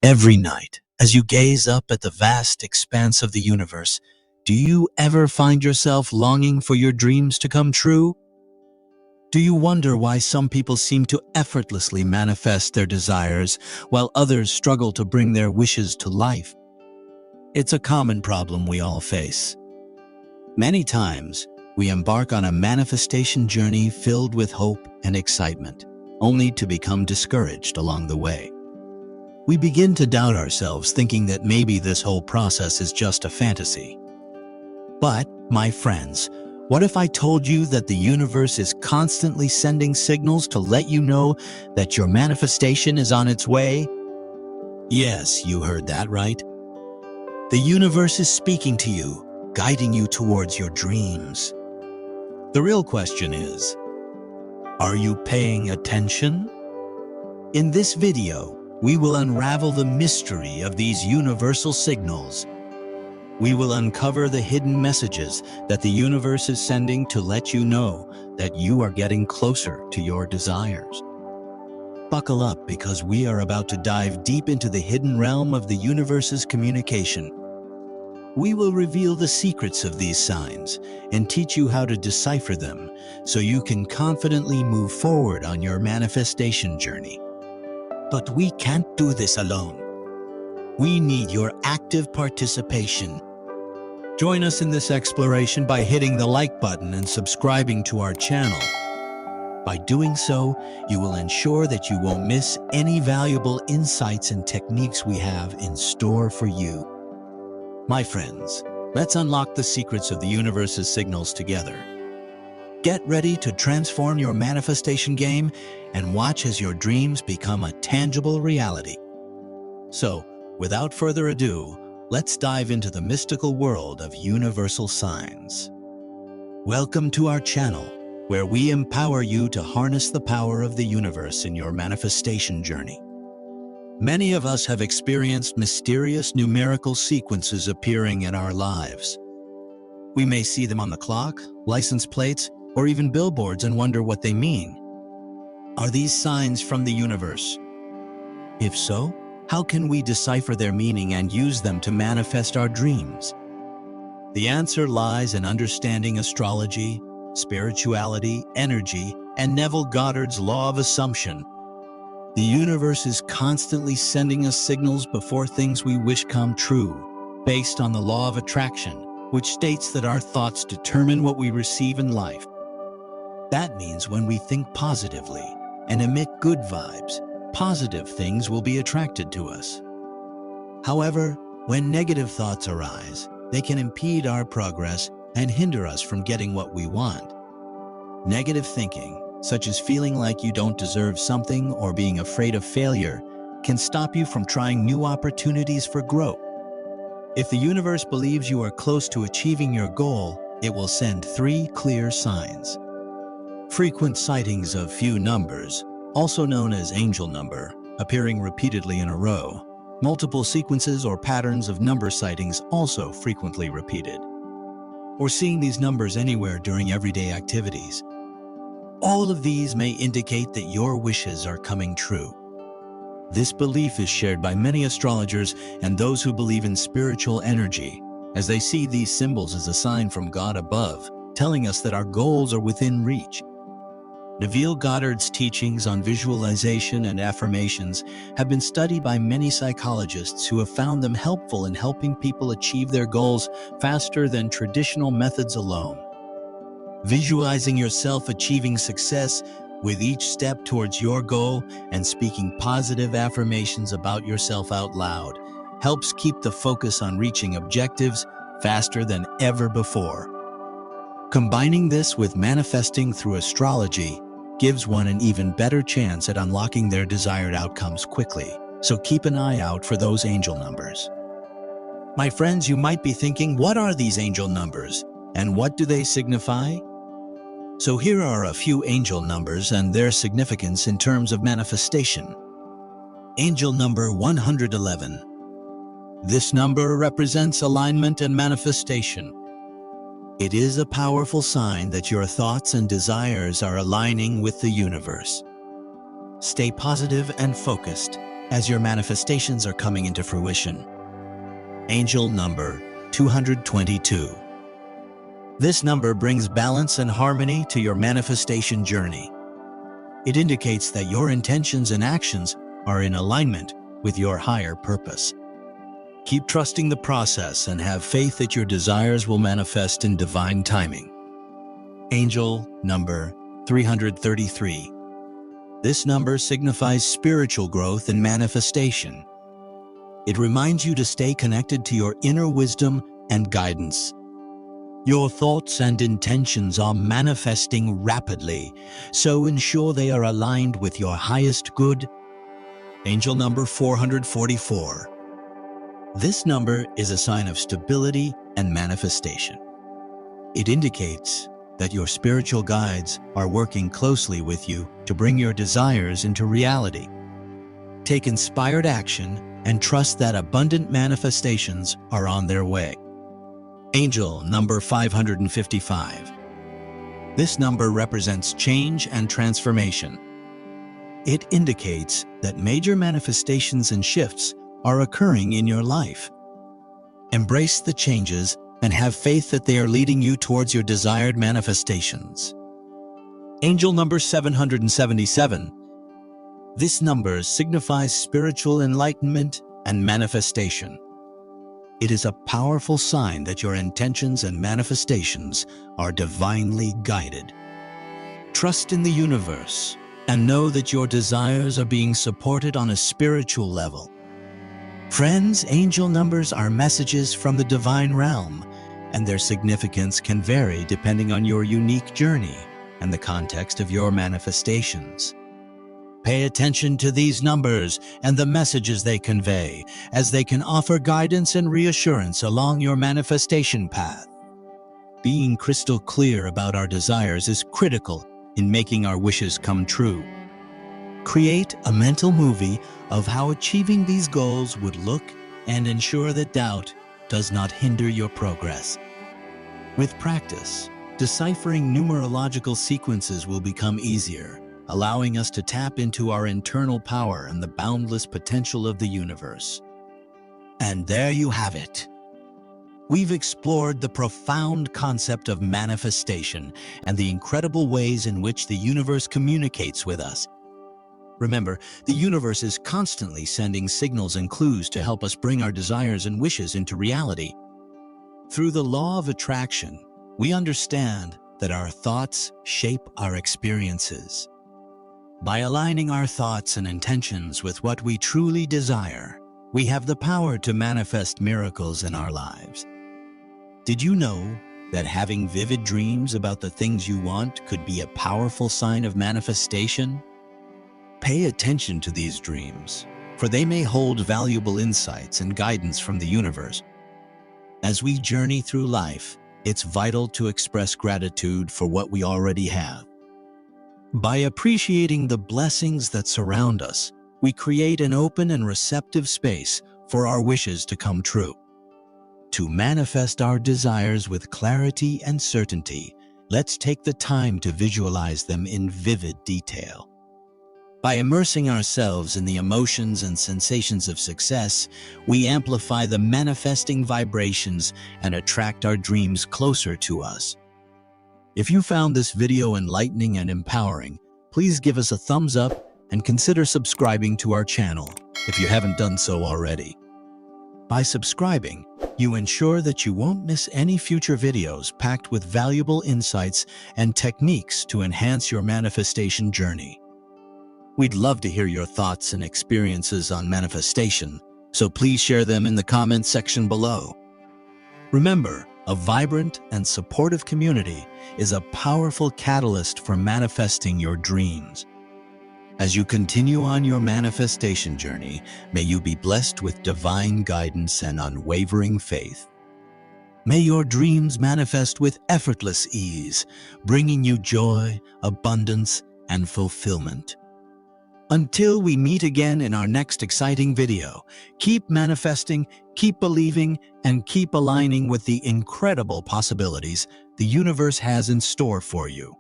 Every night, as you gaze up at the vast expanse of the universe, do you ever find yourself longing for your dreams to come true? Do you wonder why some people seem to effortlessly manifest their desires while others struggle to bring their wishes to life? It's a common problem we all face. Many times, we embark on a manifestation journey filled with hope and excitement, only to become discouraged along the way. We begin to doubt ourselves, thinking that maybe this whole process is just a fantasy. But, my friends, what if I told you that the universe is constantly sending signals to let you know that your manifestation is on its way? Yes, you heard that right. The universe is speaking to you, guiding you towards your dreams. The real question is, are you paying attention? In this video, we will unravel the mystery of these universal signals. We will uncover the hidden messages that the universe is sending to let you know that you are getting closer to your desires. Buckle up, because we are about to dive deep into the hidden realm of the universe's communication. We will reveal the secrets of these signs and teach you how to decipher them so you can confidently move forward on your manifestation journey. But we can't do this alone. We need your active participation. Join us in this exploration by hitting the like button and subscribing to our channel. By doing so, you will ensure that you won't miss any valuable insights and techniques we have in store for you. My friends, let's unlock the secrets of the universe's signals together. Get ready to transform your manifestation game and watch as your dreams become a tangible reality. So, without further ado, let's dive into the mystical world of universal signs. Welcome to our channel, where we empower you to harness the power of the universe in your manifestation journey. Many of us have experienced mysterious numerical sequences appearing in our lives. We may see them on the clock, license plates, or even billboards and wonder what they mean. Are these signs from the universe? If so, how can we decipher their meaning and use them to manifest our dreams? The answer lies in understanding astrology, spirituality, energy, and Neville Goddard's law of assumption. The universe is constantly sending us signals before things we wish come true, based on the law of attraction, which states that our thoughts determine what we receive in life. That means when we think positively and emit good vibes, positive things will be attracted to us. However, when negative thoughts arise, they can impede our progress and hinder us from getting what we want. Negative thinking, such as feeling like you don't deserve something or being afraid of failure, can stop you from trying new opportunities for growth. If the universe believes you are close to achieving your goal, it will send 3 clear signs. Frequent sightings of few numbers, also known as angel number, appearing repeatedly in a row. Multiple sequences or patterns of number sightings, also frequently repeated. Or seeing these numbers anywhere during everyday activities. All of these may indicate that your wishes are coming true. This belief is shared by many astrologers and those who believe in spiritual energy, as they see these symbols as a sign from God above, telling us that our goals are within reach. Neville Goddard's teachings on visualization and affirmations have been studied by many psychologists who have found them helpful in helping people achieve their goals faster than traditional methods alone. Visualizing yourself achieving success with each step towards your goal and speaking positive affirmations about yourself out loud helps keep the focus on reaching objectives faster than ever before. Combining this with manifesting through astrology gives one an even better chance at unlocking their desired outcomes quickly, so keep an eye out for those angel numbers. My friends, you might be thinking, what are these angel numbers, and what do they signify? So here are a few angel numbers and their significance in terms of manifestation. Angel number 111. This number represents alignment and manifestation. It is a powerful sign that your thoughts and desires are aligning with the universe. Stay positive and focused, as your manifestations are coming into fruition. Angel number 222. This number brings balance and harmony to your manifestation journey. It indicates that your intentions and actions are in alignment with your higher purpose. Keep trusting the process and have faith that your desires will manifest in divine timing. Angel number 333. This number signifies spiritual growth and manifestation. It reminds you to stay connected to your inner wisdom and guidance. Your thoughts and intentions are manifesting rapidly, so ensure they are aligned with your highest good. Angel number 444. This number is a sign of stability and manifestation. It indicates that your spiritual guides are working closely with you to bring your desires into reality. Take inspired action and trust that abundant manifestations are on their way. Angel number 555. This number represents change and transformation. It indicates that major manifestations and shifts are occurring in your life. Embrace the changes and have faith that they are leading you towards your desired manifestations. Angel number 777. This number signifies spiritual enlightenment and manifestation. It is a powerful sign that your intentions and manifestations are divinely guided. Trust in the universe and know that your desires are being supported on a spiritual level. Friends, angel numbers are messages from the divine realm, and their significance can vary depending on your unique journey and the context of your manifestations. Pay attention to these numbers and the messages they convey, as they can offer guidance and reassurance along your manifestation path. Being crystal clear about our desires is critical in making our wishes come true. Create a mental movie of how achieving these goals would look and ensure that doubt does not hinder your progress. With practice, deciphering numerological sequences will become easier, allowing us to tap into our internal power and the boundless potential of the universe. And there you have it. We've explored the profound concept of manifestation and the incredible ways in which the universe communicates with us. Remember, the universe is constantly sending signals and clues to help us bring our desires and wishes into reality. Through the law of attraction, we understand that our thoughts shape our experiences. By aligning our thoughts and intentions with what we truly desire, we have the power to manifest miracles in our lives. Did you know that having vivid dreams about the things you want could be a powerful sign of manifestation? Pay attention to these dreams, for they may hold valuable insights and guidance from the universe. As we journey through life, it's vital to express gratitude for what we already have. By appreciating the blessings that surround us, we create an open and receptive space for our wishes to come true. To manifest our desires with clarity and certainty, let's take the time to visualize them in vivid detail. By immersing ourselves in the emotions and sensations of success, we amplify the manifesting vibrations and attract our dreams closer to us. If you found this video enlightening and empowering, please give us a thumbs up and consider subscribing to our channel if you haven't done so already. By subscribing, you ensure that you won't miss any future videos packed with valuable insights and techniques to enhance your manifestation journey. We'd love to hear your thoughts and experiences on manifestation, so please share them in the comments section below. Remember, a vibrant and supportive community is a powerful catalyst for manifesting your dreams. As you continue on your manifestation journey, may you be blessed with divine guidance and unwavering faith. May your dreams manifest with effortless ease, bringing you joy, abundance, and fulfillment. Until we meet again in our next exciting video, keep manifesting, keep believing, and keep aligning with the incredible possibilities the universe has in store for you.